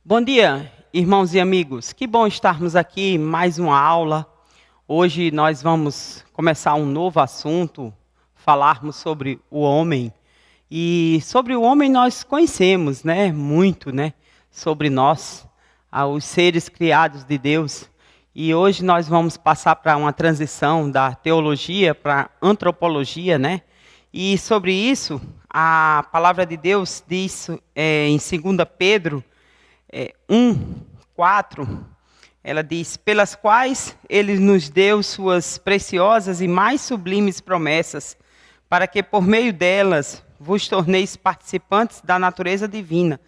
Bom dia, irmãos e amigos. Que bom estarmos aqui em mais uma aula. Hoje nós vamos começar um novo assunto, falarmos sobre o homem. E sobre o homem nós conhecemos, muito, sobre nós, os seres criados de Deus. E hoje nós vamos passar para uma transição da teologia para a antropologia, E sobre isso, a palavra de Deus diz em 2 Pedro 1:4, ela diz: pelas quais ele nos deu suas preciosas e mais sublimes promessas, para que por meio delas vos torneis participantes da natureza divina,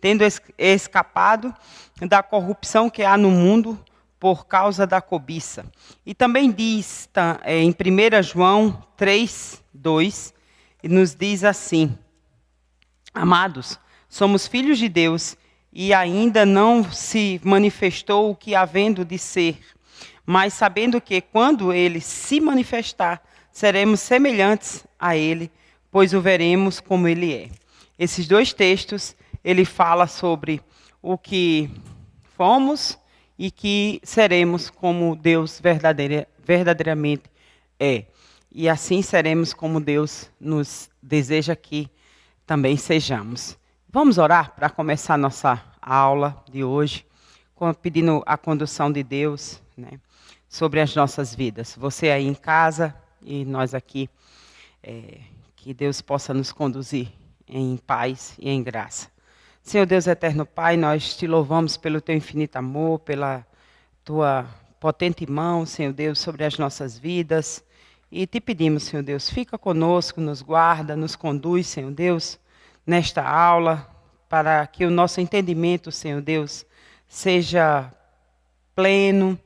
tendo escapado da corrupção que há no mundo por causa da cobiça. E também diz em 1 João 3:2, e nos diz assim: amados, somos filhos de Deus, e ainda não se manifestou o que havendo de ser, mas sabendo que, quando ele se manifestar, seremos semelhantes a ele, pois o veremos como ele é. Esses dois textos, ele fala sobre o que fomos e que seremos como Deus verdadeiramente é. E assim seremos como Deus nos deseja que também sejamos. Vamos orar para começar nossa aula de hoje, pedindo a condução de Deus, sobre as nossas vidas. Você aí em casa e nós aqui, que Deus possa nos conduzir em paz e em graça. Senhor Deus eterno Pai, nós te louvamos pelo teu infinito amor, pela tua potente mão, Senhor Deus, sobre as nossas vidas. E te pedimos, Senhor Deus, fica conosco, nos guarda, nos conduz, Senhor Deus, nesta aula, para que o nosso entendimento, Senhor Deus, seja pleno,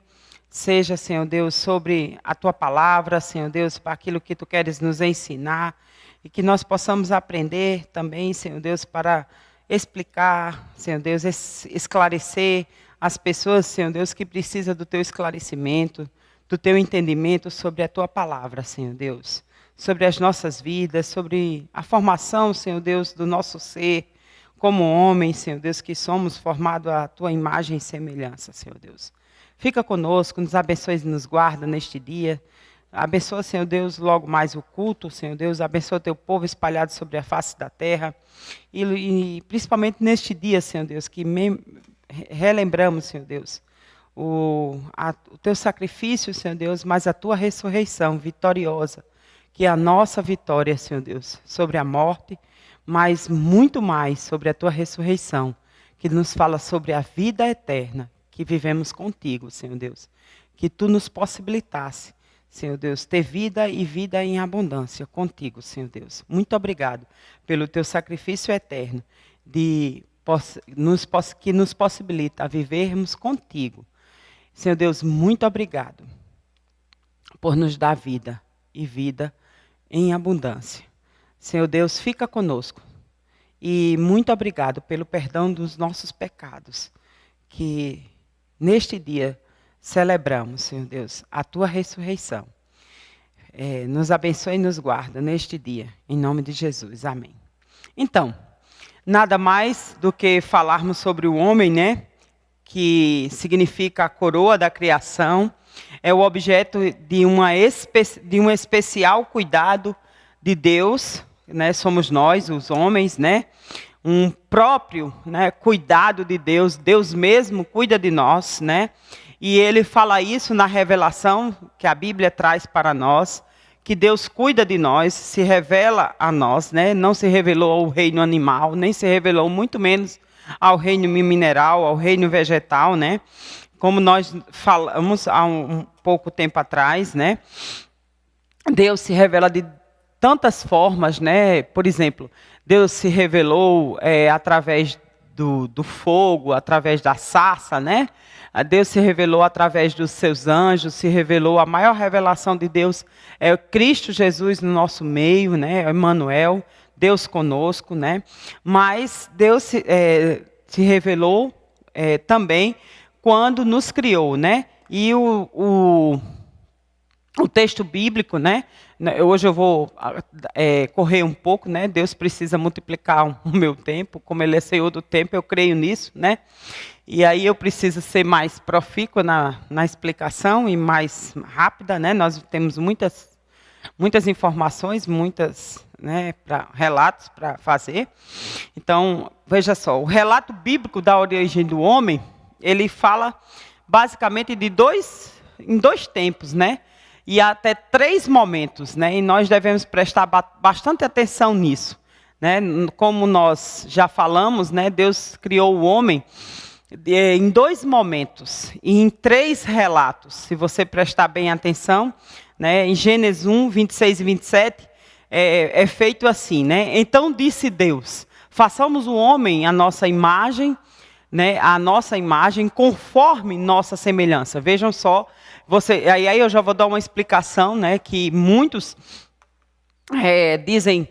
seja, Senhor Deus, sobre a tua palavra, Senhor Deus, para aquilo que tu queres nos ensinar, e que nós possamos aprender também, Senhor Deus, para explicar, Senhor Deus, esclarecer as pessoas, Senhor Deus, que precisam do teu esclarecimento, do teu entendimento sobre a tua palavra, Senhor Deus, sobre as nossas vidas, sobre a formação, Senhor Deus, do nosso ser, como homens, Senhor Deus, que somos formados à tua imagem e semelhança, Senhor Deus. Fica conosco, nos abençoe e nos guarda neste dia. Abençoa, Senhor Deus, logo mais o culto, Senhor Deus. Abençoa o teu povo espalhado sobre a face da terra. E principalmente neste dia, Senhor Deus, que relembramos, Senhor Deus, o teu sacrifício, Senhor Deus, mas a tua ressurreição vitoriosa, que é a nossa vitória, Senhor Deus, sobre a morte, mas muito mais sobre a tua ressurreição, que nos fala sobre a vida eterna, que vivemos contigo, Senhor Deus. Que tu nos possibilitasse, Senhor Deus, ter vida e vida em abundância contigo, Senhor Deus. Muito obrigado pelo teu sacrifício eterno, que nos possibilita vivermos contigo. Senhor Deus, muito obrigado por nos dar vida e vida em abundância. Senhor Deus, fica conosco. E muito obrigado pelo perdão dos nossos pecados, que neste dia celebramos, Senhor Deus, a tua ressurreição. Nos abençoe e nos guarda neste dia, em nome de Jesus. Amém. Então, nada mais do que falarmos sobre o homem, que significa a coroa da criação, é o objeto de um especial cuidado de Deus, somos nós, os homens, um próprio cuidado de Deus, Deus mesmo cuida de nós, e ele fala isso na revelação que a Bíblia traz para nós, que Deus cuida de nós, se revela a nós, não se revelou ao reino animal, nem se revelou muito menos ao reino mineral, ao reino vegetal, como nós falamos há um pouco tempo atrás, Deus se revela de tantas formas, por exemplo, Deus se revelou através do fogo, através da sarça, Deus se revelou através dos seus anjos, se revelou, a maior revelação de Deus é Cristo Jesus no nosso meio, Emmanuel, Deus conosco, Mas Deus se revelou também quando nos criou, E o texto bíblico, né? Hoje eu vou correr um pouco, né? Deus precisa multiplicar o meu tempo, como Ele é Senhor do tempo, eu creio nisso, né? E aí eu preciso ser mais profícua na explicação e mais rápida, né? Nós temos muitas informações, né, relatos para fazer. Então, veja só, o relato bíblico da origem do homem, ele fala basicamente em dois tempos, né? E até 3 momentos, né? E nós devemos prestar bastante atenção nisso, né? Como nós já falamos, né? Deus criou o homem em 2 momentos e em 3 relatos. Se você prestar bem atenção, né? Em Gênesis 1, 26 e 27, é feito assim, né? Então disse Deus: façamos o homem à nossa imagem, né? A nossa imagem conforme nossa semelhança. Vejam só. Aí eu já vou dar uma explicação, né, que muitos dizem,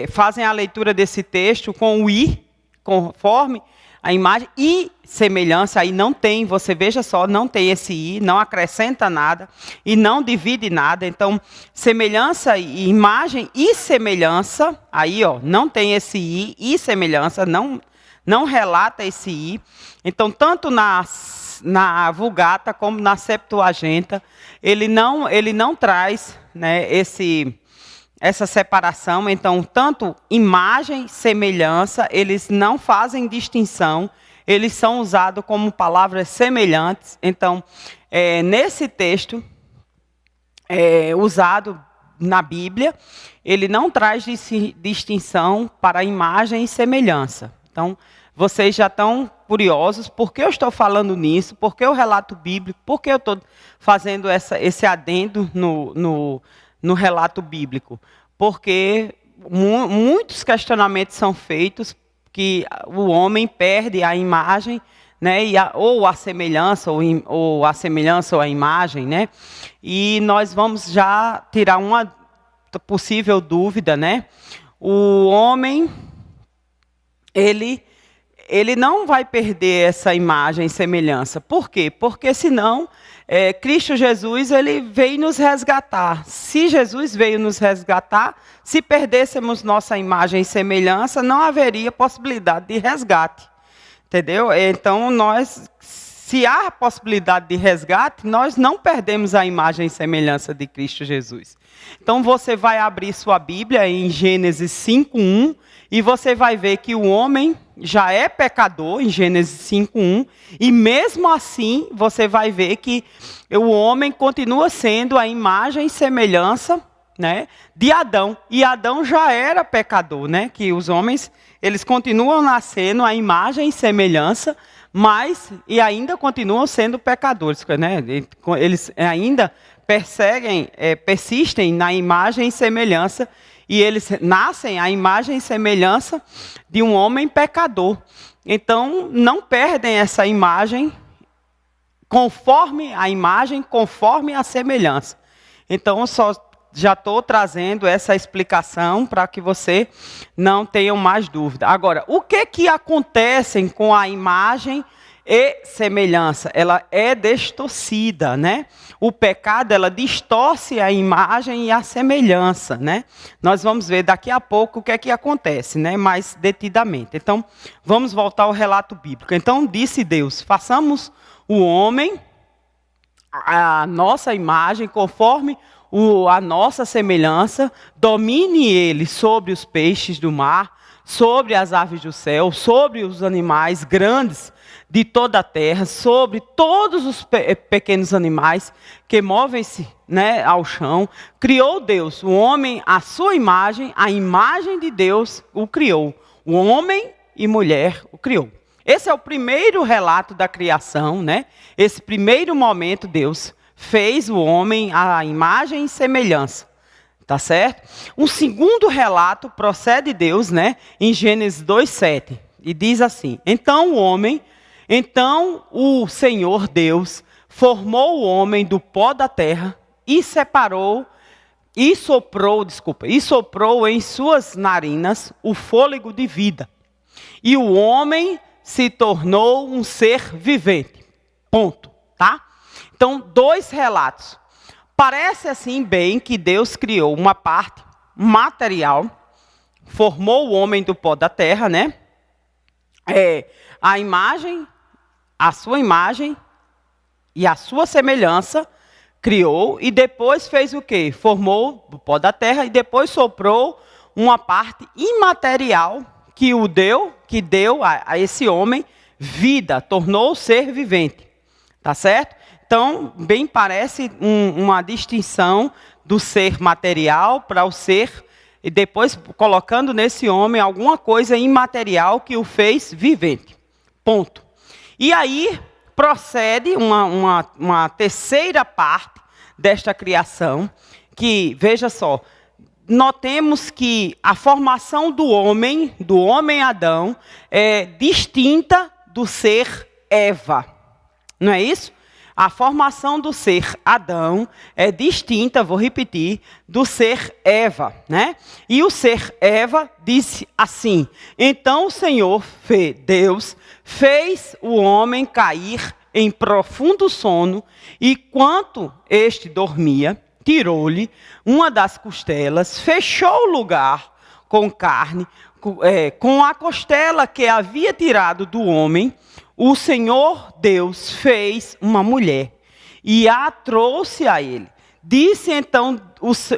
fazem a leitura desse texto com o i, conforme a imagem, e semelhança, aí não tem, você veja só, não tem esse i, não acrescenta nada, e não divide nada, então, semelhança, imagem e semelhança, aí não tem esse i e semelhança, não relata esse i, então, tanto na Vulgata como na Septuaginta, ele não traz, né, essa separação. Então, tanto imagem e semelhança, eles não fazem distinção, eles são usados como palavras semelhantes. Então, nesse texto usado na Bíblia, ele não traz distinção para imagem e semelhança. Então, vocês já estão curiosos, por que eu estou falando nisso, por que o relato bíblico, por que eu estou fazendo esse adendo no relato bíblico? Porque muitos questionamentos são feitos que o homem perde a imagem, né, ou a semelhança, ou a semelhança ou a imagem, né? E nós vamos já tirar uma possível dúvida, né? O homem, ele não vai perder essa imagem e semelhança. Por quê? Porque senão, Cristo Jesus, ele veio nos resgatar. Se Jesus veio nos resgatar, se perdêssemos nossa imagem e semelhança, não haveria possibilidade de resgate. Entendeu? Então, se há possibilidade de resgate, nós não perdemos a imagem e semelhança de Cristo Jesus. Então, você vai abrir sua Bíblia em Gênesis 5:1, e você vai ver que o homem já é pecador, em Gênesis 5:1, e mesmo assim, você vai ver que o homem continua sendo a imagem e semelhança, né, de Adão. E Adão já era pecador, né? Que os homens, eles continuam nascendo a imagem e semelhança, e ainda continuam sendo pecadores, né? Eles ainda persistem na imagem e semelhança, e eles nascem a imagem e semelhança de um homem pecador. Então, não perdem essa imagem, conforme a semelhança. Então, já estou trazendo essa explicação para que você não tenha mais dúvida. Agora, o que acontece com a imagem e semelhança? Ela é distorcida, né? O pecado, ela distorce a imagem e a semelhança, né? Nós vamos ver daqui a pouco o que acontece, né? Mais detidamente. Então, vamos voltar ao relato bíblico. Então, disse Deus: façamos o homem a nossa imagem, conforme a nossa semelhança, domine ele sobre os peixes do mar, sobre as aves do céu, sobre os animais grandes de toda a terra, sobre todos os pequenos animais que movem-se, né, ao chão. Criou Deus o homem à sua imagem, a imagem de Deus o criou. O homem e mulher o criou. Esse é o primeiro relato da criação, né? Esse primeiro momento, Deus fez o homem à imagem e semelhança. Tá certo? Um segundo relato procede de Deus, né? Em Gênesis 2:7. E diz assim: Então o Senhor Deus formou o homem do pó da terra e soprou em suas narinas o fôlego de vida. E o homem se tornou um ser vivente. Ponto, tá? Então, 2 relatos. Parece assim bem que Deus criou uma parte material, formou o homem do pó da terra, né? A sua imagem e a sua semelhança criou e depois fez o quê? Formou do pó da terra e depois soprou uma parte imaterial que deu a esse homem vida, tornou o ser vivente. Tá certo? Então, bem parece uma distinção do ser material para o ser, e depois colocando nesse homem alguma coisa imaterial que o fez vivente. Ponto. E aí procede uma terceira parte desta criação, que, veja só, notemos que a formação do homem Adão, é distinta do ser Eva. Não é isso? A formação do ser Adão é distinta, vou repetir, do ser Eva, né? E o ser Eva disse assim: então o Senhor, Deus, fez o homem cair em profundo sono, e quanto este dormia, tirou-lhe uma das costelas, fechou o lugar com carne, com a costela que havia tirado do homem. O Senhor Deus fez uma mulher e a trouxe a ele. Disse então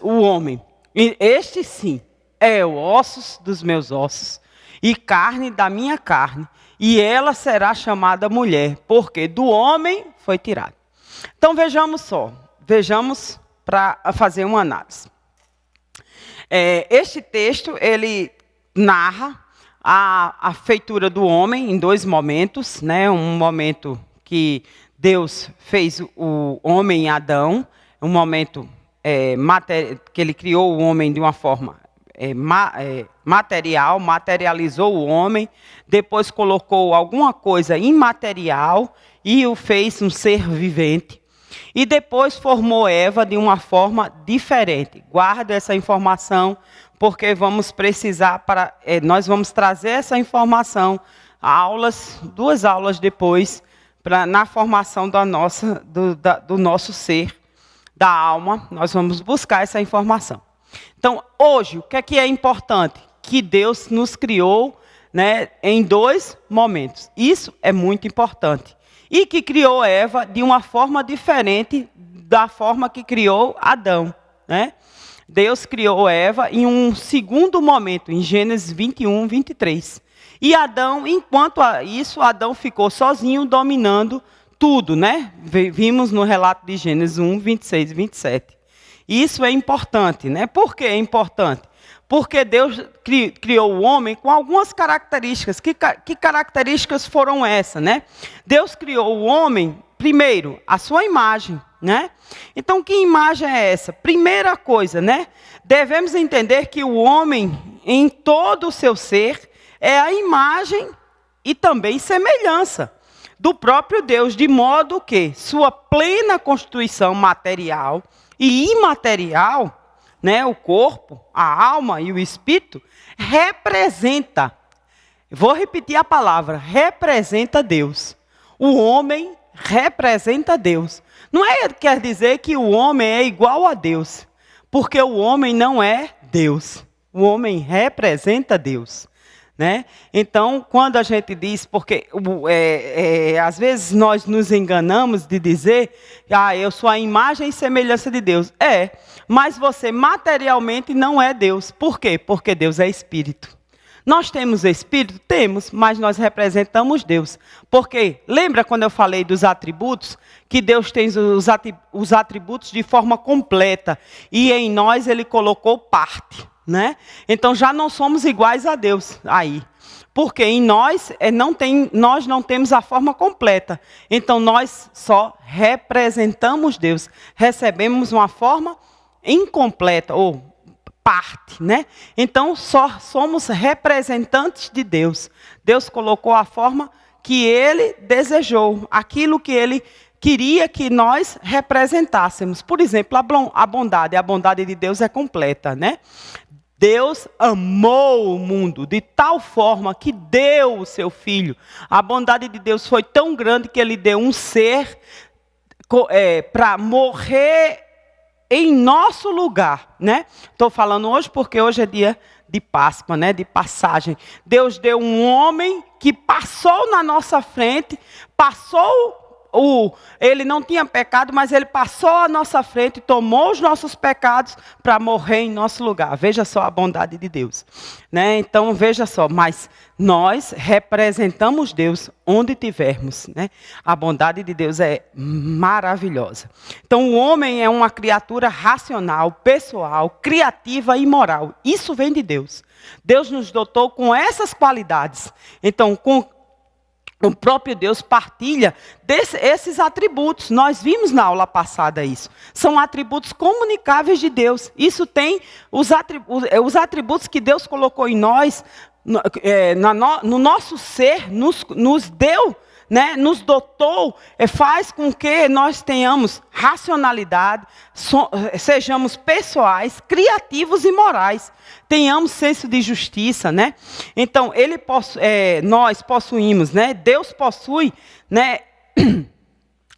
o homem: este sim é o ossos dos meus ossos e carne da minha carne, e ela será chamada mulher, porque do homem foi tirado. Então vejamos para fazer uma análise. Este texto, ele narra a feitura do homem em dois momentos, né? Um momento que Deus fez o homem Adão, um momento que ele criou o homem de uma forma material, materializou o homem, depois colocou alguma coisa imaterial e o fez um ser vivente. E depois formou Eva de uma forma diferente. Guarda essa informação, porque vamos precisar nós vamos trazer essa informação, duas aulas depois, na formação do nosso ser, da alma, nós vamos buscar essa informação. Então, hoje, o que é importante? Que Deus nos criou, né, em dois momentos. Isso é muito importante. E que criou Eva de uma forma diferente da forma que criou Adão, né? Deus criou Eva em um segundo momento, em Gênesis 21, 23. E Adão, enquanto isso, Adão ficou sozinho, dominando tudo, né? Vimos no relato de Gênesis 1, 26 e 27. Isso é importante, né? Por que é importante? Porque Deus criou o homem com algumas características. Que características foram essas, né? Deus criou o homem, primeiro, a sua imagem, né? Então, que imagem é essa? Primeira coisa, né? Devemos entender que o homem, em todo o seu ser, é a imagem e também semelhança do próprio Deus, de modo que sua plena constituição material e imaterial, né, o corpo, a alma e o espírito, representa, vou repetir a palavra, representa Deus. O homem representa Deus. Não quer dizer que o homem é igual a Deus, porque o homem não é Deus. O homem representa Deus, né? Então, quando a gente diz, porque às vezes nós nos enganamos de dizer, eu sou a imagem e semelhança de Deus. Mas você materialmente não é Deus. Por quê? Porque Deus é espírito. Nós temos espírito? Temos, mas nós representamos Deus. Porque, lembra quando eu falei dos atributos? Que Deus tem os atributos de forma completa. E em nós Ele colocou parte, né? Então já não somos iguais a Deus aí. Porque em nós, nós não temos a forma completa. Então nós só representamos Deus. Recebemos uma forma incompleta, ou parte, né? Então, só somos representantes de Deus. Deus colocou a forma que Ele desejou, aquilo que Ele queria que nós representássemos. Por exemplo, a bondade de Deus é completa, né? Deus amou o mundo de tal forma que deu o seu Filho. A bondade de Deus foi tão grande que Ele deu um ser para morrer em nosso lugar, né? Estou falando hoje porque hoje é dia de Páscoa, né? De passagem. Deus deu um homem que passou na nossa frente, ele não tinha pecado, mas ele passou à nossa frente, tomou os nossos pecados para morrer em nosso lugar. Veja só a bondade de Deus, né? Então veja só, mas nós representamos Deus onde tivermos, né? A bondade de Deus é maravilhosa. Então o homem é uma criatura racional, pessoal, criativa e moral. Isso vem de Deus. Deus nos dotou com essas qualidades. Então, o próprio Deus partilha esses atributos. Nós vimos na aula passada isso. São atributos comunicáveis de Deus. Isso tem os atributos que Deus colocou em nós, no nosso ser, nos deu, né, nos dotou, faz com que nós tenhamos racionalidade, sejamos pessoais, criativos e morais, tenhamos senso de justiça, né? Então nós possuímos, né? Deus possui, né?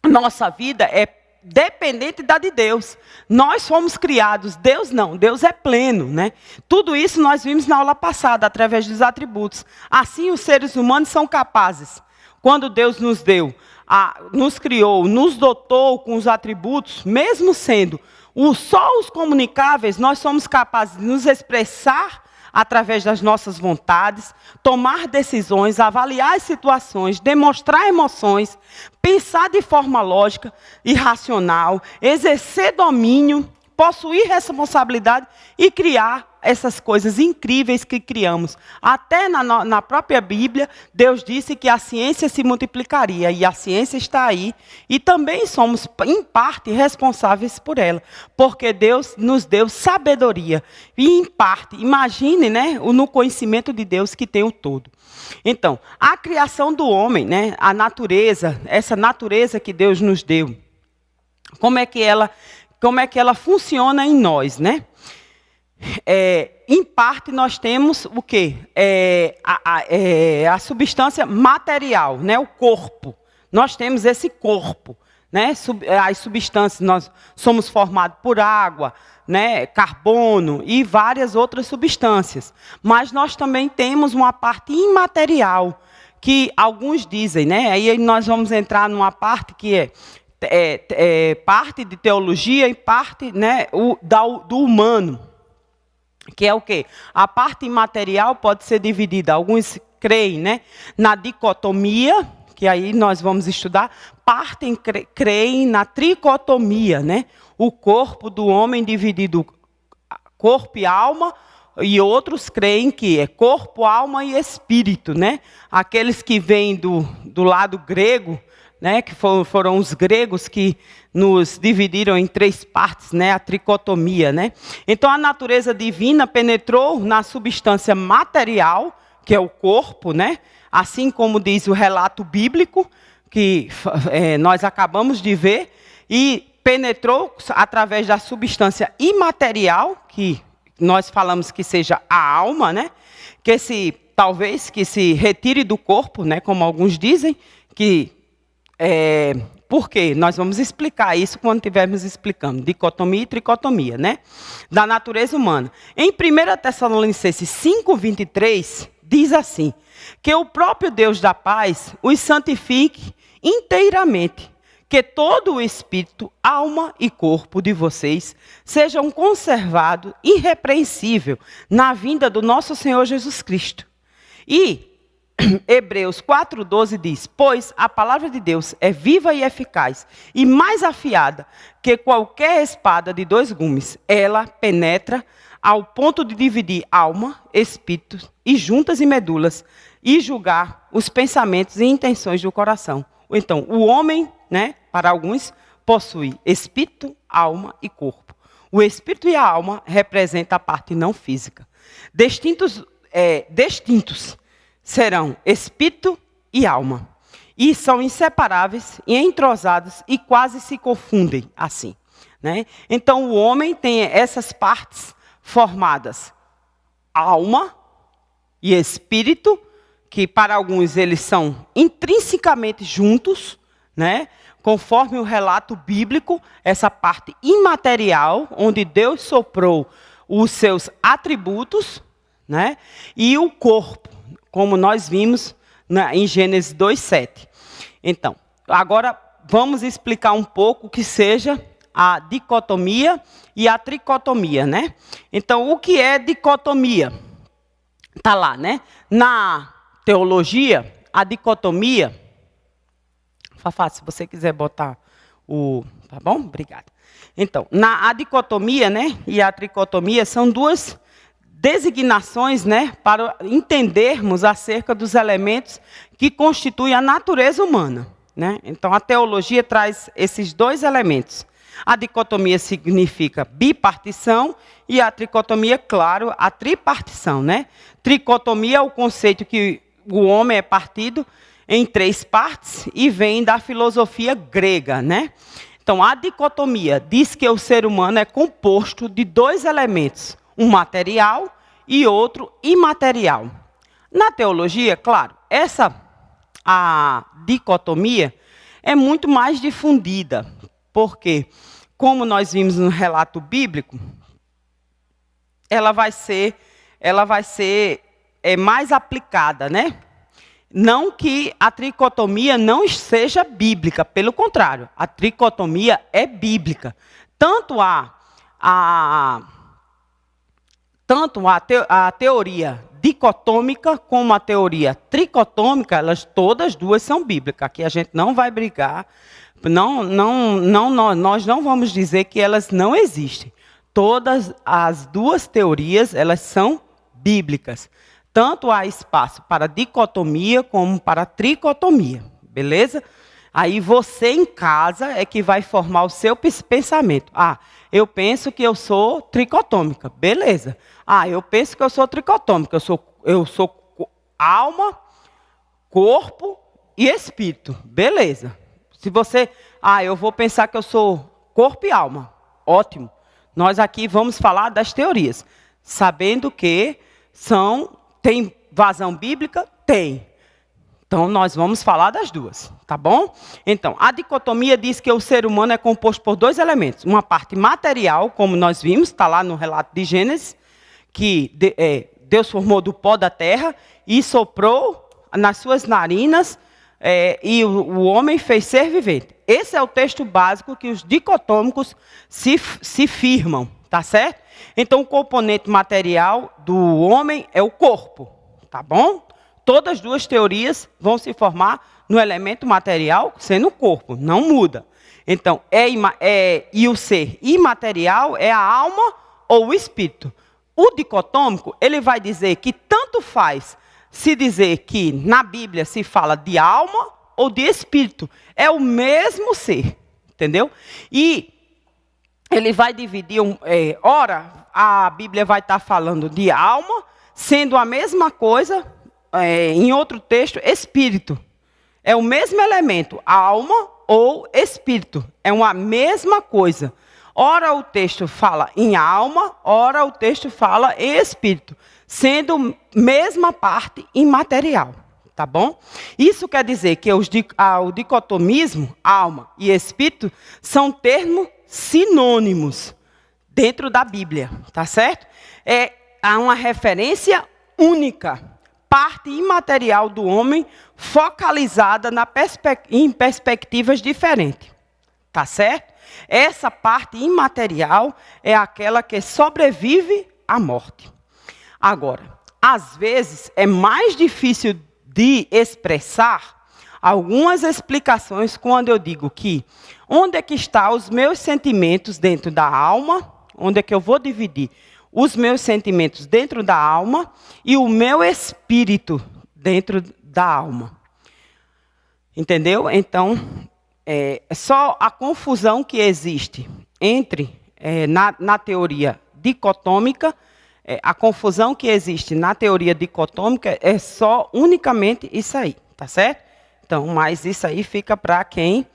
Nossa vida é dependente da de Deus. Nós fomos criados, Deus não, Deus é pleno, né? Tudo isso nós vimos na aula passada, através dos atributos. Assim, os seres humanos são capazes, quando Deus nos criou, nos dotou com os atributos, mesmo sendo só os comunicáveis, nós somos capazes de nos expressar através das nossas vontades, tomar decisões, avaliar as situações, demonstrar emoções, pensar de forma lógica e racional, exercer domínio, possuir responsabilidade e criar essas coisas incríveis que criamos. Até na própria Bíblia, Deus disse que a ciência se multiplicaria, e a ciência está aí, e também somos, em parte, responsáveis por ela, porque Deus nos deu sabedoria, e em parte, imagine, né, no conhecimento de Deus que tem o todo. Então, a criação do homem, né, a natureza, essa natureza que Deus nos deu, como é que ela funciona em nós, né? Em parte nós temos o quê? A substância material, né? O corpo. Nós temos esse corpo, né? As substâncias, nós somos formados por água, né? Carbono e várias outras substâncias. Mas nós também temos uma parte imaterial, que alguns dizem, né? Aí nós vamos entrar numa parte que parte de teologia e parte, né, do humano. Que é o quê? A parte imaterial pode ser dividida, alguns creem, né, na dicotomia, que aí nós vamos estudar, creem na tricotomia, né? O corpo do homem dividido corpo e alma, e outros creem que é corpo, alma e espírito, né? Aqueles que vêm do lado grego, né, que foram os gregos que nos dividiram em 3 partes, né, a tricotomia, né? Então a natureza divina penetrou na substância material, que é o corpo, né? Assim como diz o relato bíblico que nós acabamos de ver, e penetrou através da substância imaterial, que nós falamos que seja a alma, né? Talvez que se retire do corpo, né, como alguns dizem, que por quê? Nós vamos explicar isso quando estivermos explicando dicotomia e tricotomia, né? Da natureza humana. Em 1 Tessalonicenses 5:23, diz assim, que o próprio Deus da paz os santifique inteiramente, que todo o espírito, alma e corpo de vocês sejam conservados irrepreensível na vinda do nosso Senhor Jesus Cristo. E Hebreus 4:12 diz, pois a palavra de Deus é viva e eficaz, e mais afiada que qualquer espada de 2 gumes. Ela penetra ao ponto de dividir alma, espírito e juntas e medulas, e julgar os pensamentos e intenções do coração. Então, o homem, né, para alguns, possui espírito, alma e corpo. O espírito e a alma representam a parte não física. Distintos serão espírito e alma. E são inseparáveis e entrosados e quase se confundem assim, né? Então o homem tem essas partes formadas, alma e espírito, que para alguns eles são intrinsecamente juntos, né? Conforme o relato bíblico, essa parte imaterial, onde Deus soprou os seus atributos, né? E o corpo, como nós vimos em Gênesis 2:7. Então, agora vamos explicar um pouco o que seja a dicotomia e a tricotomia, né? Então, o que é dicotomia? Está lá, né? Na teologia, a dicotomia... Fafá, se você quiser botar o... Tá bom? Obrigada. Então, a dicotomia, né, e a tricotomia são duas designações, né, para entendermos acerca dos elementos que constituem a natureza humana, né? Então, a teologia traz esses dois elementos. A dicotomia significa bipartição e a tricotomia, claro, a tripartição, né? Tricotomia é o conceito que o homem é partido em 3 partes e vem da filosofia grega, né? Então, a dicotomia diz que o ser humano é composto de 2 elementos, um material e outro imaterial. Na teologia, claro, a dicotomia é muito mais difundida, porque, como nós vimos no relato bíblico, ela vai ser mais aplicada, né? Não que a tricotomia não seja bíblica, pelo contrário, a tricotomia é bíblica. Tanto a teoria dicotômica como a teoria tricotômica, elas todas duas são bíblicas. Aqui a gente não vai brigar, nós não vamos dizer que elas não existem. Todas as duas teorias, elas são bíblicas. Tanto há espaço para dicotomia como para tricotomia, beleza? Aí você em casa é que vai formar o seu pensamento. Ah, eu penso que eu sou tricotômica, beleza. Ah, eu penso que eu sou tricotômica, eu sou alma, corpo e espírito, beleza. Se você, eu vou pensar que eu sou corpo e alma, ótimo. Nós aqui vamos falar das teorias, sabendo que tem vazão bíblica? Tem. Então, nós vamos falar das duas, tá bom? Então, a dicotomia diz que o ser humano é composto por 2 elementos. Uma parte material, como nós vimos, está lá no relato de Gênesis, que Deus formou do pó da terra e soprou nas suas narinas, e o homem fez ser vivente. Esse é o texto básico que os dicotômicos se firmam, tá certo? Então, o componente material do homem é o corpo, tá bom? Todas as duas teorias vão se formar no elemento material, sendo o corpo, não muda. Então, e o ser imaterial é a alma ou o espírito. O dicotômico, ele vai dizer que tanto faz se dizer que na Bíblia se fala de alma ou de espírito. É o mesmo ser, entendeu? E ele vai dividir, ora, a Bíblia vai estar falando de alma, sendo a mesma coisa, em outro texto, espírito. É o mesmo elemento, alma ou espírito. É uma mesma coisa. Ora o texto fala em alma, ora o texto fala em espírito, sendo mesma parte imaterial. Tá bom? Isso quer dizer que o dicotomismo, alma e espírito, são termos sinônimos dentro da Bíblia, tá certo? Há uma referência única, parte imaterial do homem, focalizada em perspectivas diferentes, tá certo? Essa parte imaterial é aquela que sobrevive à morte. Agora, às vezes é mais difícil de expressar algumas explicações quando eu digo que onde é que estão os meus sentimentos dentro da alma, onde é que eu vou dividir os meus sentimentos dentro da alma e o meu espírito dentro da alma. Entendeu? Então, só a confusão que existe na teoria dicotômica, a confusão que existe na teoria dicotômica é só unicamente isso aí, tá certo? Então, mas isso aí fica para quem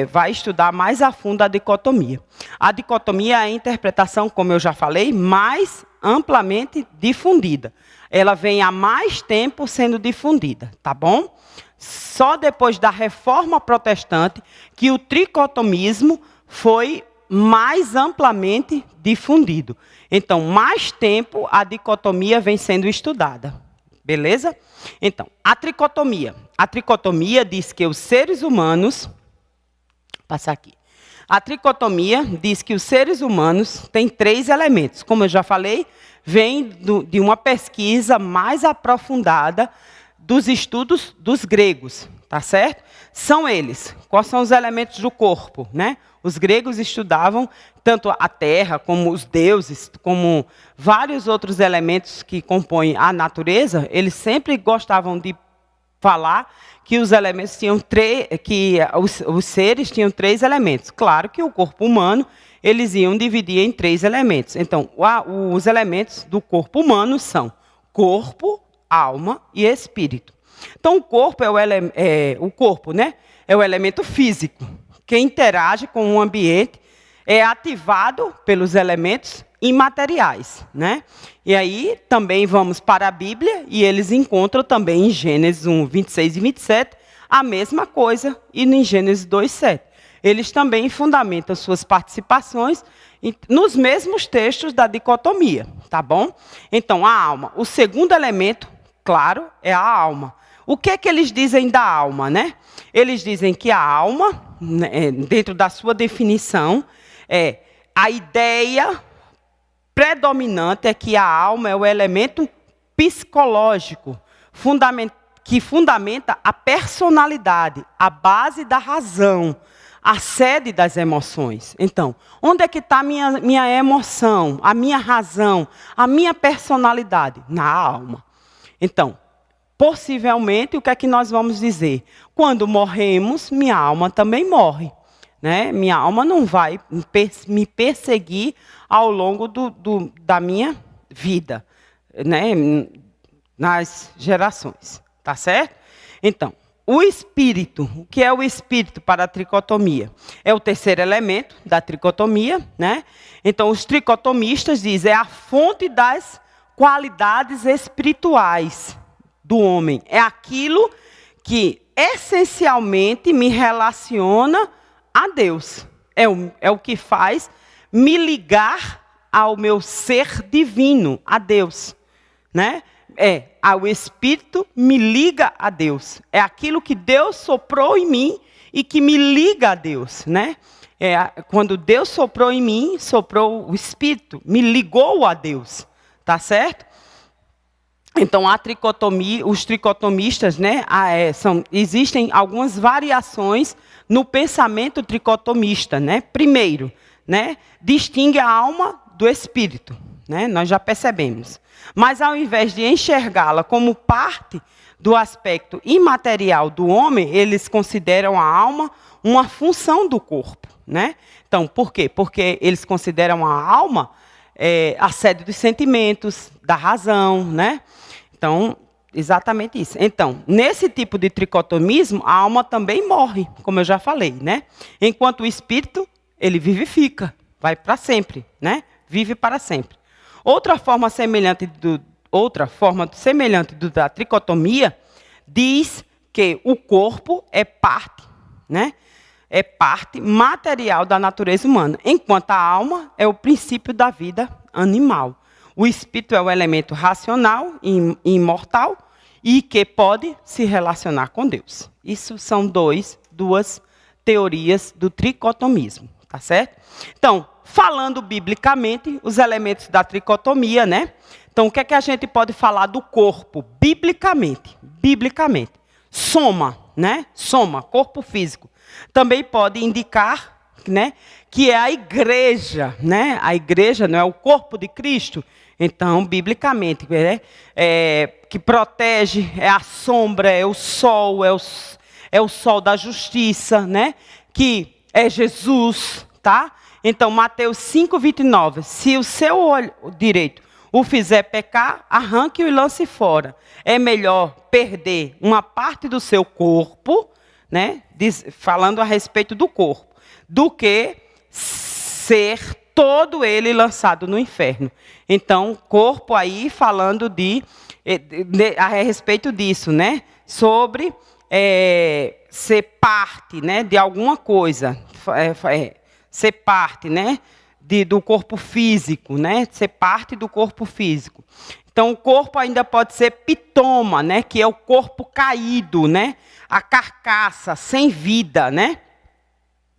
vai estudar mais a fundo a dicotomia. A dicotomia é a interpretação, como eu já falei, mais amplamente difundida. Ela vem há mais tempo sendo difundida, tá bom? só depois da Reforma Protestante que o tricotomismo foi mais amplamente difundido. Então, mais tempo a dicotomia vem sendo estudada. Beleza? Então, a tricotomia. A tricotomia diz que os seres humanos... Passar aqui. A tricotomia diz que os seres humanos têm 3 elementos. Como eu já falei, vem de uma pesquisa mais aprofundada dos estudos dos gregos, tá certo? São eles. Quais são os elementos do corpo, né? Os gregos estudavam tanto a terra, como os deuses, como vários outros elementos que compõem a natureza. Eles sempre gostavam de falar que os elementos tinham os seres tinham 3 elementos. Claro que o corpo humano eles iam dividir em 3 elementos. Então, os elementos do corpo humano são corpo, alma e espírito. Então, o corpo né, é o elemento físico que interage com o ambiente, é ativado pelos elementos imateriais, né? E aí também vamos para a Bíblia e eles encontram também em Gênesis 1, 26 e 27 a mesma coisa e em Gênesis 2, 7. Eles também fundamentam suas participações nos mesmos textos da dicotomia, tá bom? Então, a alma. O segundo elemento, claro, é a alma. O que é que eles dizem da alma, né? Eles dizem que a alma, dentro da sua definição, é a ideia predominante é que a alma é o elemento psicológico que fundamenta a personalidade, a base da razão, a sede das emoções. Então, onde é que está a minha emoção, a minha razão, a minha personalidade? Na alma. Então, possivelmente, o que é que nós vamos dizer? Quando morremos, minha alma também morre. Né? Minha alma não vai me perseguir ao longo da minha vida, né? Nas gerações. Tá certo? Então, o espírito. O que é o espírito para a tricotomia? É o terceiro elemento da tricotomia. Né? Então, os tricotomistas dizem é a fonte das qualidades espirituais do homem. É aquilo que essencialmente me relaciona a Deus. É o que faz me ligar ao meu ser divino, a Deus. Né? O Espírito me liga a Deus. É aquilo que Deus soprou em mim e que me liga a Deus. Né? Quando Deus soprou em mim, soprou o Espírito, me ligou a Deus. Tá certo? Então, os tricotomistas, né, existem algumas variações no pensamento tricotomista. Né? Primeiro, né, distingue a alma do espírito. Né? Nós já percebemos. Mas, ao invés de enxergá-la como parte do aspecto imaterial do homem, eles consideram a alma uma função do corpo. Né? Então, por quê? Porque eles consideram a alma a sede dos sentimentos, da razão, né? Então, exatamente isso. Então, nesse tipo de tricotomismo, a alma também morre, como eu já falei, né? Enquanto o espírito, ele vivifica, vai para sempre, né? Vive para sempre. Outra forma semelhante da tricotomia diz que o corpo é parte, né? É parte material da natureza humana, enquanto a alma é o princípio da vida animal. O espírito é o elemento racional e imortal e que pode se relacionar com Deus. Isso são duas teorias do tricotomismo, tá certo? Então, falando biblicamente, os elementos da tricotomia, né? Então, o que é que a gente pode falar do corpo biblicamente? Biblicamente. Soma, né? Soma, corpo físico. Também pode indicar, né, que é a igreja, né? A igreja não é o corpo de Cristo. Então, biblicamente, que protege, é a sombra, é o sol, é o sol da justiça, né? Que é Jesus, tá? Então, Mateus 5:29, se o seu olho direito o fizer pecar, arranque-o e lance fora. É melhor perder uma parte do seu corpo, né? Falando a respeito do corpo, do que ser todo ele lançado no inferno. Então, corpo aí falando a respeito disso, né? Sobre ser parte, né, de alguma coisa, ser parte, né, do corpo físico, né, ser parte do corpo físico. Então, o corpo ainda pode ser pitoma, né, que é o corpo caído, né, a carcaça, sem vida, né.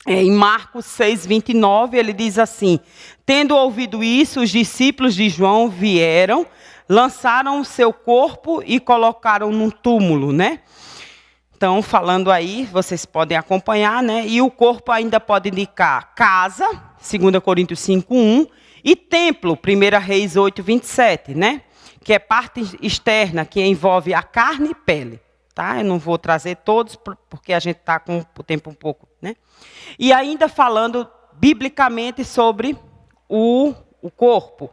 Em Marcos 6:29, ele diz assim: tendo ouvido isso, os discípulos de João vieram, lançaram o seu corpo e colocaram num túmulo, né? Então, falando aí, vocês podem acompanhar, né? E o corpo ainda pode indicar casa, 2 Coríntios 5:1, e templo, 1 Reis 8:27, né? Que é parte externa, que envolve a carne e pele. Tá? Eu não vou trazer todos, porque a gente está com o tempo um pouco, né? E ainda falando biblicamente sobre o corpo.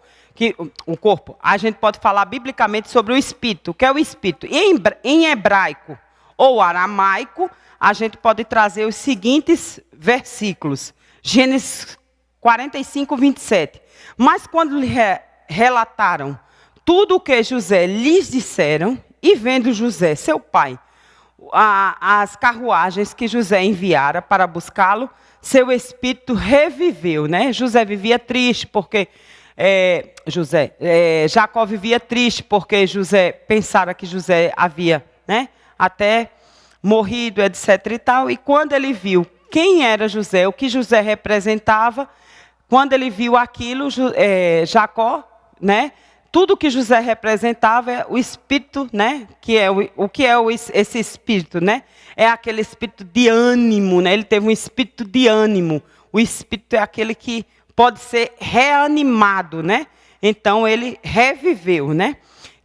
O corpo, a gente pode falar biblicamente sobre o espírito. O que é o espírito? Em hebraico ou aramaico, a gente pode trazer os seguintes versículos. Gênesis 45:27. Mas quando lhe relataram tudo o que José lhes disseram, e vendo José, seu pai, as carruagens que José enviara para buscá-lo, seu espírito reviveu, né? José vivia triste porque Jacó vivia triste porque José pensara que José havia, né, até morrido, etc. e tal. E quando ele viu quem era José, o que José representava, quando ele viu aquilo, Jacó, né? Tudo que José representava é o espírito, né? Que é esse espírito, né? É aquele espírito de ânimo, né? Ele teve um espírito de ânimo. O espírito é aquele que pode ser reanimado, né? Então ele reviveu, né?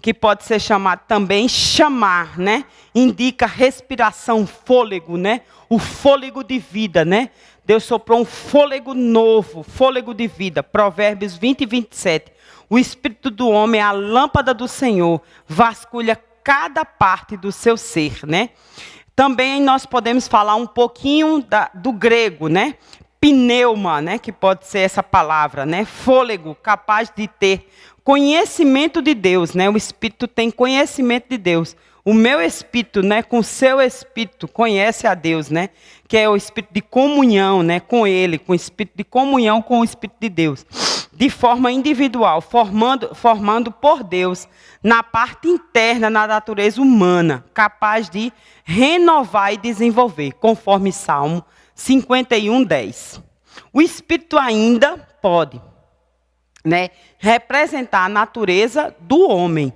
Que pode ser chamado também chamar, né? Indica respiração, fôlego, né? O fôlego de vida, né? Deus soprou um fôlego novo, fôlego de vida. Provérbios 20:27. O espírito do homem é a lâmpada do Senhor, vasculha cada parte do seu ser, né? Também nós podemos falar um pouquinho do grego, né? Pneuma, né? Que pode ser essa palavra, né? Fôlego, capaz de ter conhecimento de Deus, né? O espírito tem conhecimento de Deus. O meu espírito, né, com o seu espírito, conhece a Deus, né? Que é o espírito de comunhão, né, com Ele, com o espírito de comunhão com o Espírito de Deus. De forma individual, formando por Deus, na parte interna, na natureza humana, capaz de renovar e desenvolver, conforme Salmo 51:10. O espírito ainda pode, né, representar a natureza do homem,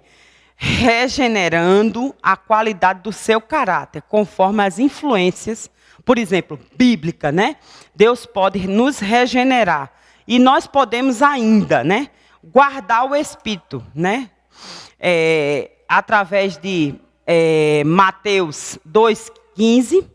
regenerando a qualidade do seu caráter, conforme as influências, por exemplo, bíblica, né? Deus pode nos regenerar. E nós podemos ainda, né, guardar o espírito, né? Através de Mateus 2:15,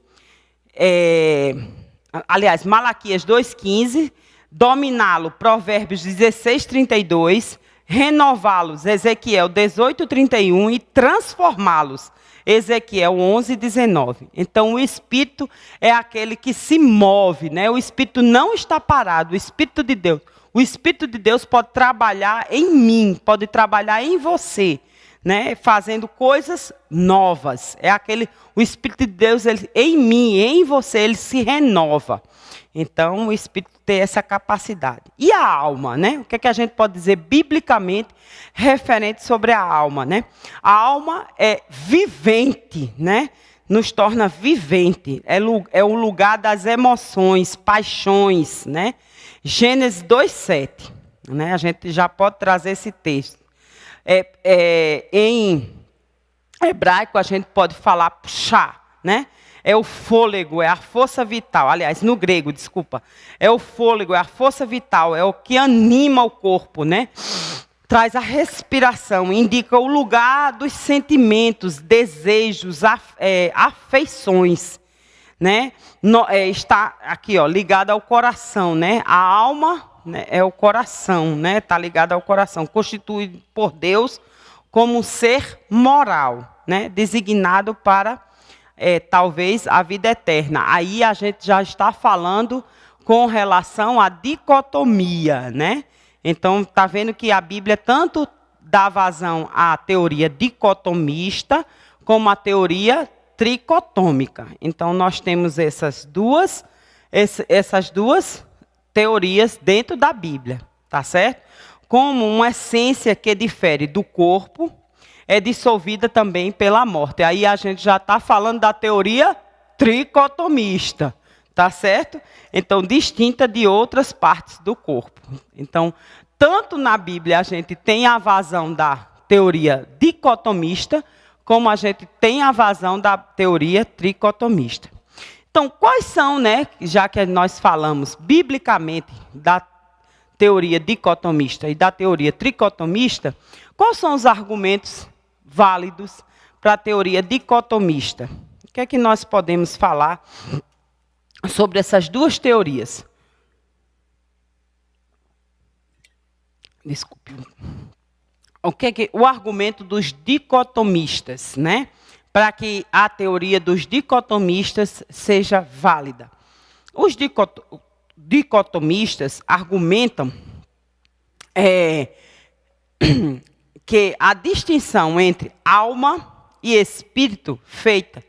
Malaquias 2:15, dominá-lo, Provérbios 16:32, renová-los, Ezequiel 18:31 e transformá-los, Ezequiel 11:19. Então, o Espírito é aquele que se move, né? O Espírito não está parado, o Espírito de Deus. O Espírito de Deus pode trabalhar em mim, pode trabalhar em você, né? Fazendo coisas novas. O Espírito de Deus, ele, em mim, em você, ele se renova. Então, o Espírito tem essa capacidade. E a alma, né? O que é que a gente pode dizer biblicamente referente sobre a alma, né? A alma é vivente, né? Nos torna vivente. É o lugar das emoções, paixões, né? Gênesis 2:7. Né? A gente já pode trazer esse texto. Em hebraico, a gente pode falar pshá, né? É o fôlego, é a força vital. Aliás, no grego, desculpa. É o fôlego, é a força vital, é o que anima o corpo, né? Traz a respiração, indica o lugar dos sentimentos, desejos, afeições, né? Está aqui, ó, ligado ao coração, né? A alma, né, é o coração, né? Está ligado ao coração, constituído por Deus como um ser moral, né? Designado para talvez a vida eterna. Aí a gente já está falando com relação à dicotomia, né? Então, está vendo que a Bíblia tanto dá vazão à teoria dicotomista, como à teoria tricotômica. Então, nós temos essas duas teorias dentro da Bíblia, tá certo? Como uma essência que difere do corpo, é dissolvida também pela morte. Aí a gente já está falando da teoria tricotomista, tá certo? Então, distinta de outras partes do corpo. Então, tanto na Bíblia a gente tem a vazão da teoria dicotomista, como a gente tem a vazão da teoria tricotomista. Então, quais são, né, já que nós falamos biblicamente da teoria dicotomista e da teoria tricotomista, quais são os argumentos válidos para a teoria dicotomista? O que é que nós podemos falar sobre essas duas teorias? Desculpe. O argumento dos dicotomistas, né? Para que a teoria dos dicotomistas seja válida. Os dicotomistas argumentam que a distinção entre alma e espírito feita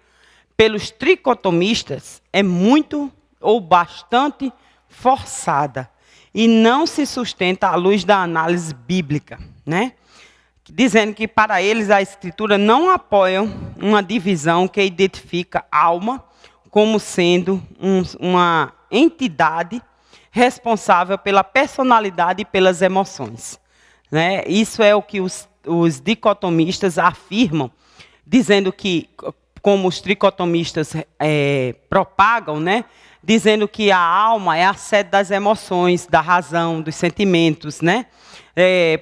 pelos tricotomistas é muito ou bastante forçada e não se sustenta à luz da análise bíblica, né? Dizendo que para eles a Escritura não apoia uma divisão que identifica a alma como sendo uma entidade responsável pela personalidade e pelas emoções, né? Isso é o que os dicotomistas afirmam, dizendo que, como os tricotomistas propagam, né? Dizendo que a alma é a sede das emoções, da razão, dos sentimentos, né?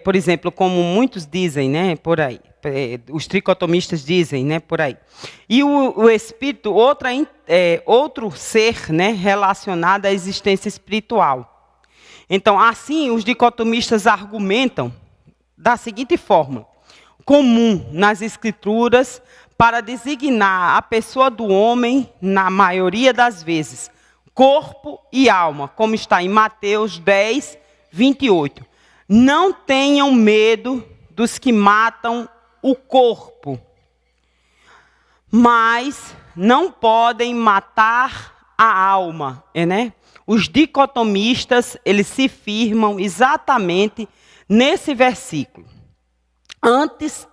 Por exemplo, como muitos dizem, né, por aí, os tricotomistas dizem, né, por aí. E o espírito, outro ser, né, relacionado à existência espiritual. Então, assim, os dicotomistas argumentam da seguinte forma: comum nas escrituras para designar a pessoa do homem, na maioria das vezes, corpo e alma, como está em Mateus 10, 28. Não tenham medo dos que matam o corpo, mas não podem matar a alma, né? Os dicotomistas, eles se firmam exatamente nesse versículo. Antes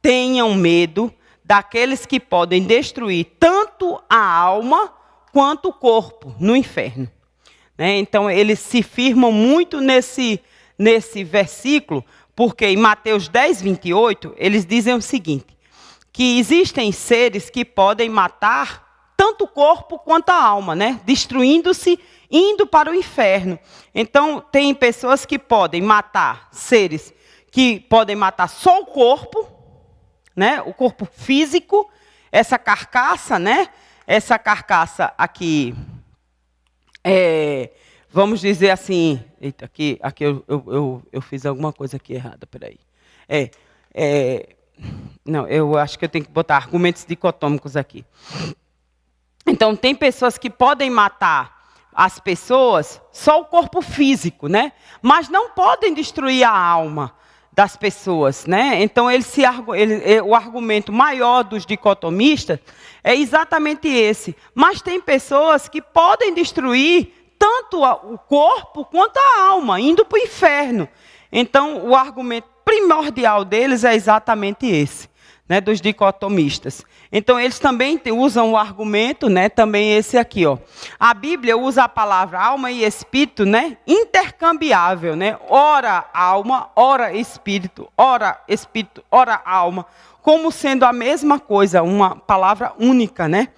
tenham medo daqueles que podem destruir tanto a alma quanto o corpo no inferno. Né? Então, eles se firmam muito nesse versículo, porque em Mateus 10, 28, eles dizem o seguinte, que existem seres que podem matar tanto o corpo quanto a alma, né? Destruindo-se, indo para o inferno. Então, tem pessoas que podem matar seres que podem matar só o corpo, né? O corpo físico, essa carcaça, né? Essa carcaça aqui, vamos dizer assim, eita, aqui eu fiz alguma coisa aqui errada, peraí. Não, eu acho que eu tenho que botar argumentos dicotômicos aqui. Então, tem pessoas que podem matar as pessoas só o corpo físico, né? Mas não podem destruir a alma das pessoas, né? Então, o argumento maior dos dicotomistas é exatamente esse. Mas tem pessoas que podem destruir tanto o corpo quanto a alma, indo para o inferno. Então, o argumento primordial deles é exatamente esse, né, dos dicotomistas. Então, eles também usam o argumento, né, também esse aqui, ó. A Bíblia usa a palavra alma e espírito, né, intercambiável, né? Ora alma, ora espírito, ora alma, como sendo a mesma coisa, uma palavra única, né?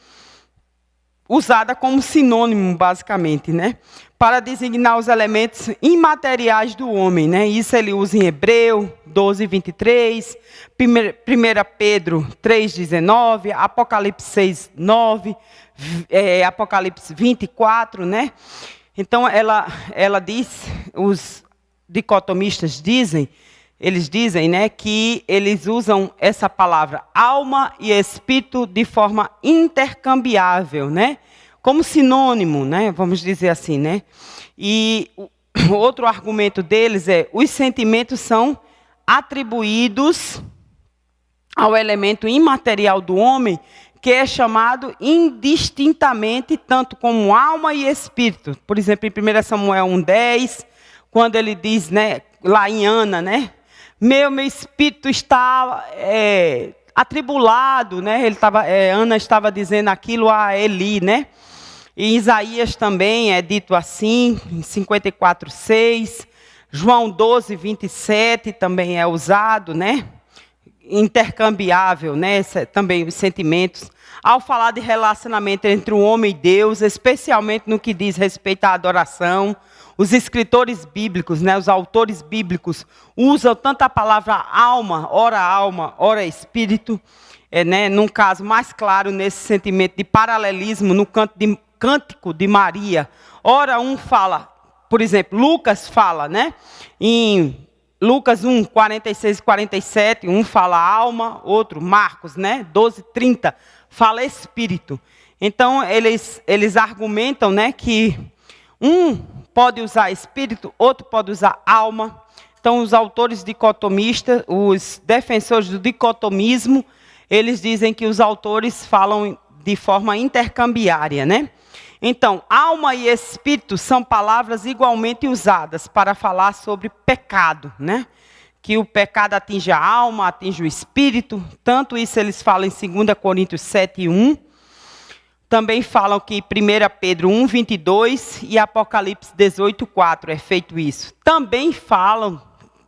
Usada como sinônimo, basicamente, né? Para designar os elementos imateriais do homem, né? Isso ele usa em Hebreu 12, 23, 1 Pedro 3, 19, Apocalipse 6, 9, Apocalipse 24, né? Então, ela diz, os dicotomistas dizem, eles dizem, né, que eles usam essa palavra alma e espírito de forma intercambiável, né? Como sinônimo, né? Vamos dizer assim, né? E o outro argumento deles é: os sentimentos são atribuídos ao elemento imaterial do homem, que é chamado indistintamente tanto como alma e espírito. Por exemplo, em 1 Samuel 1,10, quando ele diz, né, lá em Ana, né, meu espírito está atribulado, né? Ana estava dizendo aquilo a Eli, né? Em Isaías também é dito assim, em 54,6. João 12,27 também é usado, né? Intercambiável, né? Também os sentimentos. Ao falar de relacionamento entre o homem e Deus, especialmente no que diz respeito à adoração, os escritores bíblicos, né, os autores bíblicos, usam tanto a palavra alma, ora espírito, né, num caso mais claro nesse sentimento de paralelismo no Cântico de Maria. Ora um fala, por exemplo, Lucas fala, né, em Lucas 1, 46 e 47, um fala alma, outro, Marcos, né, 12, 30, fala espírito. Então, eles argumentam, né, que um pode usar espírito, outro pode usar alma. Então, os autores dicotomistas, os defensores do dicotomismo, eles dizem que os autores falam de forma intercambiária, né? Então, alma e espírito são palavras igualmente usadas para falar sobre pecado, né? Que o pecado atinge a alma, atinge o espírito. Tanto isso eles falam em 2 Coríntios 7:1. Também falam que 1 Pedro 1:22 e Apocalipse 18:4 é feito isso. Também falam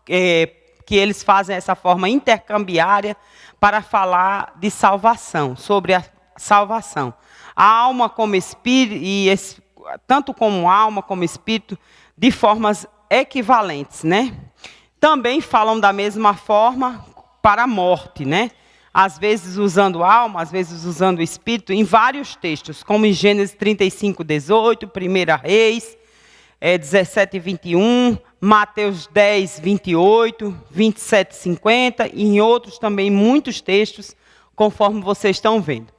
que eles fazem essa forma intercambiária para falar de salvação, sobre a salvação. A alma como espírito, tanto como alma como espírito, de formas equivalentes, né? Também falam da mesma forma para a morte, né? Às vezes usando alma, às vezes usando espírito, em vários textos, como em Gênesis 35:18, 1 Reis 17:21, Mateus 10:28, 27:50, e em outros também, muitos textos, conforme vocês estão vendo.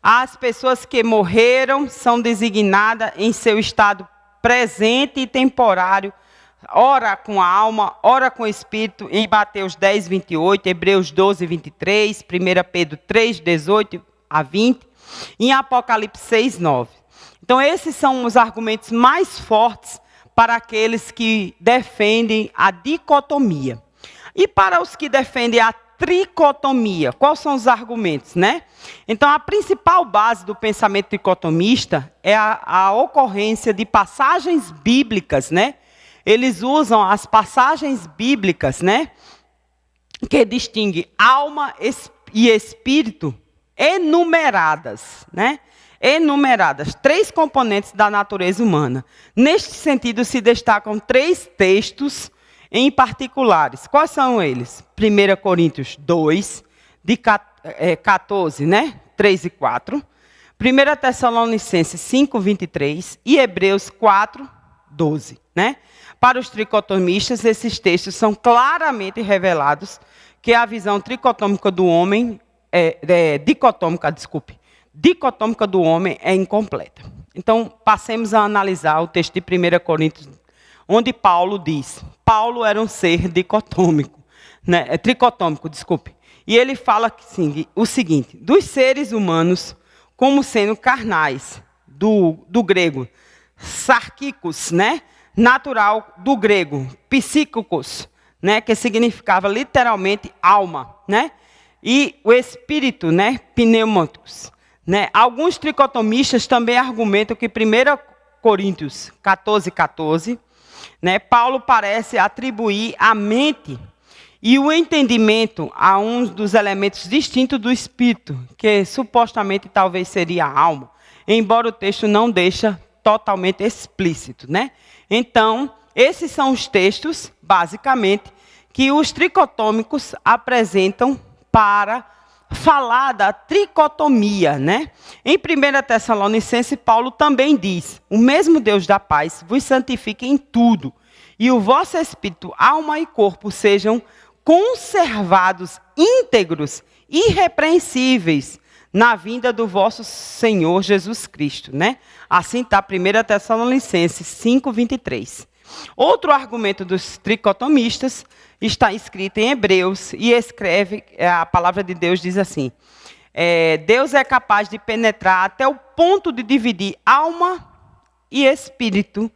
As pessoas que morreram são designadas em seu estado presente e temporário, ora com a alma, ora com o espírito, em Mateus 10:28, Hebreus 12:23, 1 Pedro 3:18 a 20, e em Apocalipse 6:9. Então, esses são os argumentos mais fortes para aqueles que defendem a dicotomia. E para os que defendem a tricotomia, quais são os argumentos, né? Então, a principal base do pensamento dicotomista é a ocorrência de passagens bíblicas, né? Eles usam as passagens bíblicas, né, que distinguem alma e espírito enumeradas, né? Enumeradas, 3 componentes da natureza humana. Neste sentido, se destacam 3 textos em particulares. Quais são eles? 1 Coríntios 2, de 14, né? 3 e 4. 1 Tessalonicenses 5:23 e Hebreus 4:12, né? Para os tricotomistas, esses textos são claramente revelados que a visão tricotômica do homem, dicotômica do homem é incompleta. Então, passemos a analisar o texto de 1 Coríntios, onde Paulo diz, Paulo era um ser tricotômico. E ele fala o seguinte, dos seres humanos como sendo carnais, do grego, sarkikos, né? Natural do grego, psíquicos, né? Que significava literalmente alma, né? E o espírito, né? Pneumatos, né? Alguns tricotomistas também argumentam que 1 Coríntios 14:14, né? Paulo parece atribuir a mente e o entendimento a um dos elementos distintos do espírito, que supostamente talvez seria a alma, embora o texto não deixa totalmente explícito, né? Então, esses são os textos, basicamente, que os tricotômicos apresentam para falar da tricotomia, né? Em 1 Tessalonicenses, Paulo também diz, o mesmo Deus da paz vos santifique em tudo, e o vosso espírito, alma e corpo sejam conservados íntegros, irrepreensíveis, na vinda do vosso Senhor Jesus Cristo, né? Assim está 1 Tessalonicenses 5:23. Outro argumento dos tricotomistas está escrito em Hebreus e escreve, a palavra de Deus diz assim, Deus é capaz de penetrar até o ponto de dividir alma e espírito,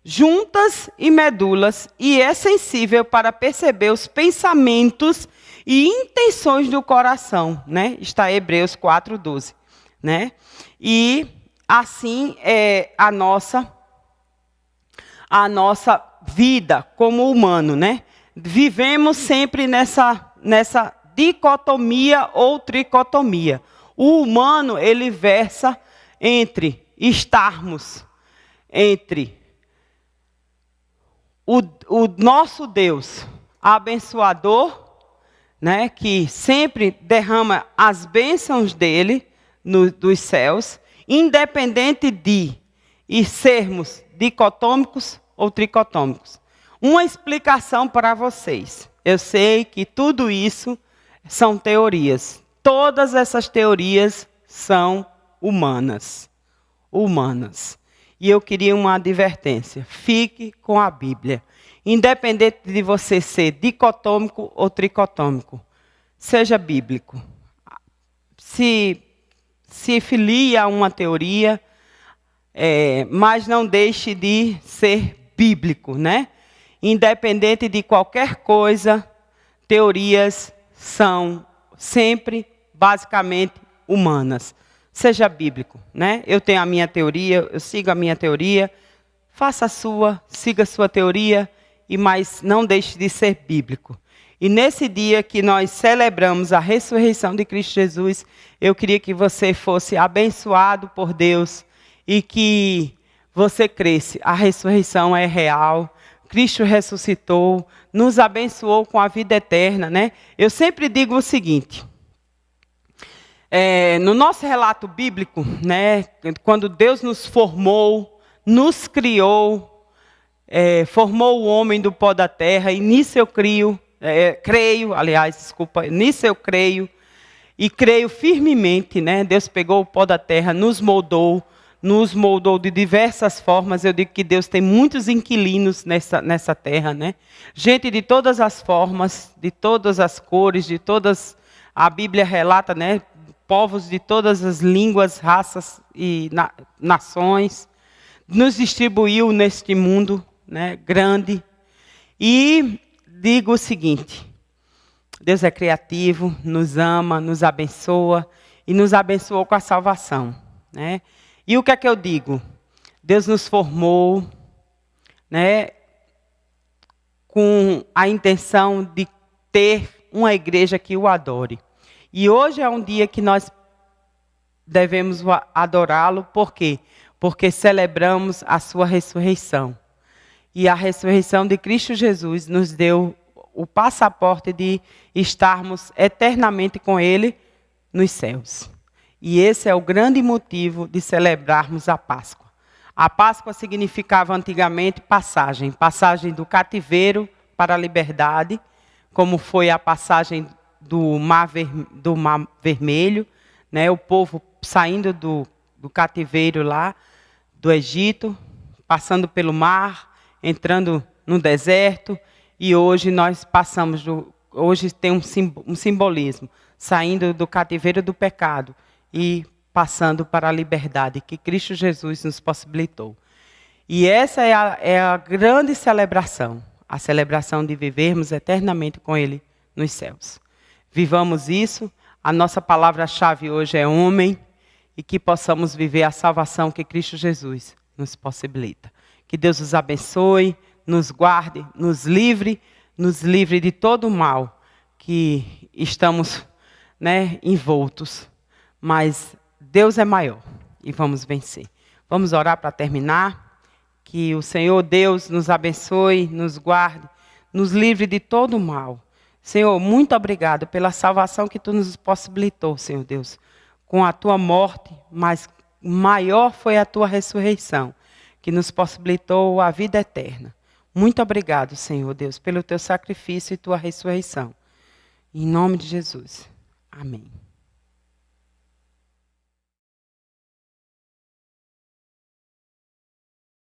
juntas e medulas, e é sensível para perceber os pensamentos e intenções do coração, né? Está em Hebreus 4:12, né? E assim é a nossa vida como humano, né? Vivemos sempre nessa dicotomia ou tricotomia. O humano, ele versa entre estarmos entre o nosso Deus abençoador, né, que sempre derrama as bênçãos dele dos céus, independente de sermos dicotômicos ou tricotômicos. Uma explicação para vocês. Eu sei que tudo isso são teorias. Todas essas teorias são humanas. E eu queria uma advertência. Fique com a Bíblia. Independente de você ser dicotômico ou tricotômico, seja bíblico. Se filie a uma teoria, mas não deixe de ser bíblico, né? Independente de qualquer coisa, teorias são sempre, basicamente, humanas. Seja bíblico, né? Eu tenho a minha teoria, eu sigo a minha teoria, faça a sua, siga a sua teoria, mas não deixe de ser bíblico. E nesse dia que nós celebramos a ressurreição de Cristo Jesus, eu queria que você fosse abençoado por Deus e que você cresce. A ressurreição é real, Cristo ressuscitou, nos abençoou com a vida eterna, né? Eu sempre digo o seguinte, no nosso relato bíblico, né, quando Deus nos formou, nos criou, formou o homem do pó da terra, e nisso eu creio, nisso eu creio, e creio firmemente, né? Deus pegou o pó da terra, nos moldou de diversas formas. Eu digo que Deus tem muitos inquilinos nessa terra, né? Gente de todas as formas, de todas as cores, a Bíblia relata, né? Povos de todas as línguas, raças e nações. Nos distribuiu neste mundo, né, grande. E digo o seguinte, Deus é criativo, nos ama, nos abençoa e nos abençoou com a salvação, né? E o que é que eu digo? Deus nos formou, né, com a intenção de ter uma igreja que o adore. E hoje é um dia que nós devemos adorá-lo, por quê? Porque celebramos a sua ressurreição. E a ressurreição de Cristo Jesus nos deu o passaporte de estarmos eternamente com Ele nos céus. E esse é o grande motivo de celebrarmos a Páscoa. A Páscoa significava antigamente passagem do cativeiro para a liberdade, como foi a passagem do Mar Vermelho, né? O povo saindo do cativeiro lá, do Egito, passando pelo mar, entrando no deserto, e hoje nós passamos, hoje tem um simbolismo, saindo do cativeiro do pecado e passando para a liberdade que Cristo Jesus nos possibilitou. E essa é a grande celebração, a celebração de vivermos eternamente com Ele nos céus. Vivamos isso, a nossa palavra-chave hoje é homem, e que possamos viver a salvação que Cristo Jesus nos possibilita. Que Deus nos abençoe, nos guarde, nos livre de todo o mal que estamos, né, envoltos. Mas Deus é maior e vamos vencer. Vamos orar para terminar. Que o Senhor Deus nos abençoe, nos guarde, nos livre de todo o mal. Senhor, muito obrigado pela salvação que Tu nos possibilitou, Senhor Deus, com a Tua morte, mas maior foi a Tua ressurreição, que nos possibilitou a vida eterna. Muito obrigado, Senhor Deus, pelo Teu sacrifício e Tua ressurreição. Em nome de Jesus. Amém.